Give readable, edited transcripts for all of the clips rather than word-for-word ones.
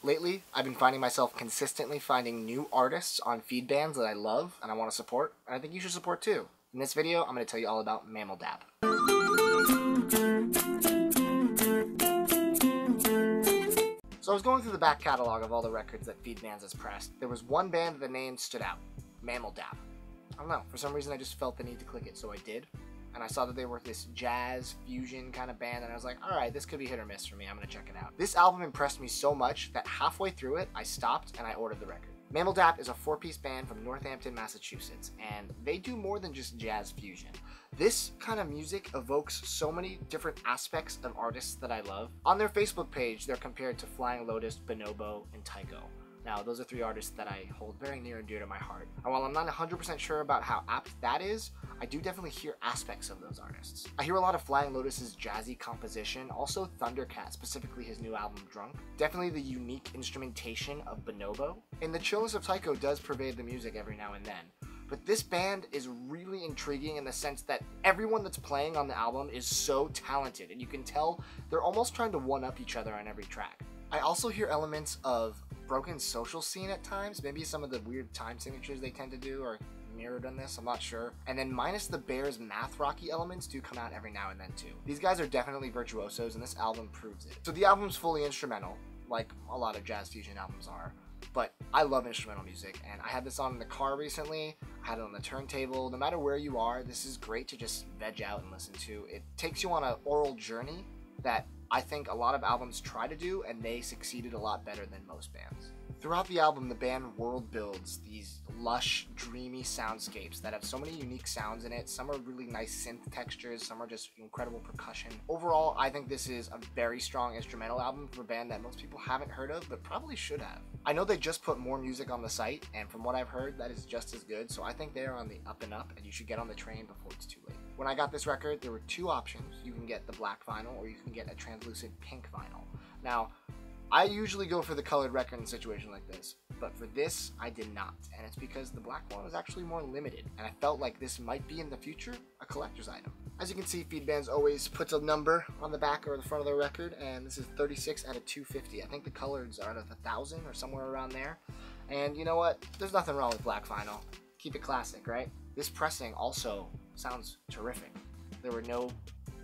Lately, I've been finding myself consistently finding new artists on Feedbands that I love and I want to support, and I think you should support too. In this video, I'm going to tell you all about Mammal Dap. So I was going through the back catalog of all the records that Feedbands has pressed. There was one band that the name stood out, Mammal Dap. I don't know, for some reason I just felt the need to click it, so I did. And I saw that they were this jazz fusion kind of band, and I was like, alright, this could be hit or miss for me, I'm gonna check it out. This album impressed me so much that halfway through it, I stopped and I ordered the record. Mammal Dap is a 4-piece band from Northampton, Massachusetts, and they do more than just jazz fusion. This kind of music evokes so many different aspects of artists that I love. On their Facebook page, they're compared to Flying Lotus, Bonobo, and Tycho. Now, those are 3 artists that I hold very near and dear to my heart. And while I'm not 100% sure about how apt that is, I do definitely hear aspects of those artists. I hear a lot of Flying Lotus's jazzy composition, also Thundercat, specifically his new album, Drunk. Definitely the unique instrumentation of Bonobo. And the chillness of Tycho does pervade the music every now and then. But this band is really intriguing in the sense that everyone that's playing on the album is so talented, and you can tell they're almost trying to one-up each other on every track. I also hear elements of broken social scene at times, maybe some of the weird time signatures they tend to do are mirrored on this, I'm not sure. And then minus the Bears math rocky elements do come out every now and then too. These guys are definitely virtuosos and this album proves it. So the album's fully instrumental, like a lot of jazz fusion albums are. But I love instrumental music, and I had this on in the car recently, I had it on the turntable. No matter where you are, this is great to just veg out and listen to. It takes you on an oral journey that I think a lot of albums try to do, and they succeeded a lot better than most bands. Throughout the album, the band world builds these lush, dreamy soundscapes that have so many unique sounds in it. Some are really nice synth textures, some are just incredible percussion. Overall, I think this is a very strong instrumental album for a band that most people haven't heard of, but probably should have. I know they just put more music on the site, and from what I've heard, that is just as good, so I think they are on the up and up, and you should get on the train before it's too late. When I got this record, there were 2 options. You can get the black vinyl, or you can get a translucent pink vinyl. Now, I usually go for the colored record in a situation like this, but for this, I did not, and it's because the black one was actually more limited, and I felt like this might be in the future a collector's item. As you can see, Feedbands always puts a number on the back or the front of the record, and this is 36 out of 250. I think the coloreds are out of 1,000 or somewhere around there, and you know what? There's nothing wrong with black vinyl. Keep it classic, right? This pressing also sounds terrific. There were no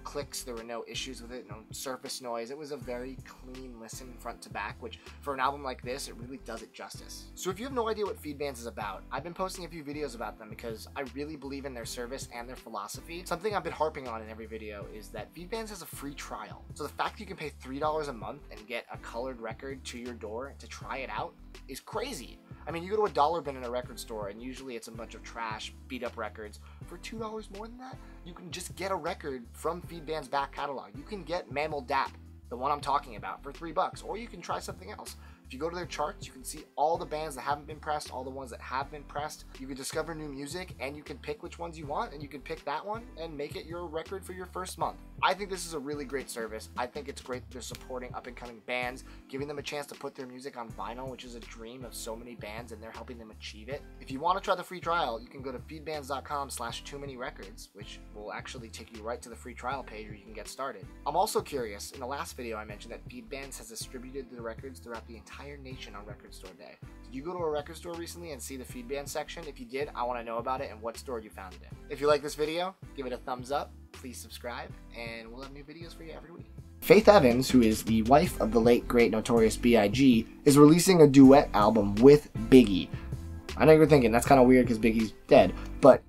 clicks, there were no issues with it, no surface noise. It was a very clean listen front to back, which for an album like this, it really does it justice. So if you have no idea what Feedbands is about, I've been posting a few videos about them because I really believe in their service and their philosophy. Something I've been harping on in every video is that Feedbands has a free trial. So the fact you can pay $3 a month and get a colored record to your door to try it out is crazy. I mean, you go to a dollar bin in a record store and usually it's a bunch of trash, beat up records. For $2 more than that, you can just get a record from Feedbands' back catalog. You can get Mammal Dap, the one I'm talking about, for $3, or you can try something else. If you go to their charts, you can see all the bands that haven't been pressed, all the ones that have been pressed. You can discover new music, and you can pick which ones you want, and you can pick that one and make it your record for your first month. I think this is a really great service. I think it's great that they're supporting up-and-coming bands, giving them a chance to put their music on vinyl, which is a dream of so many bands, and they're helping them achieve it. If you want to try the free trial, you can go to feedbands.com/too-many-records, which will actually take you right to the free trial page where you can get started. I'm also curious, in the last video I mentioned that Feedbands has distributed the records throughout the entire nation on Record Store Day. Did you go to a record store recently and see the Feedbands section? If you did, I want to know about it and what store you found it in. If you like this video, give it a thumbs up, please subscribe, and we'll have new videos for you every week. Faith Evans, who is the wife of the late great Notorious B.I.G., is releasing a duet album with Biggie. I know you're thinking that's kind of weird because Biggie's dead, but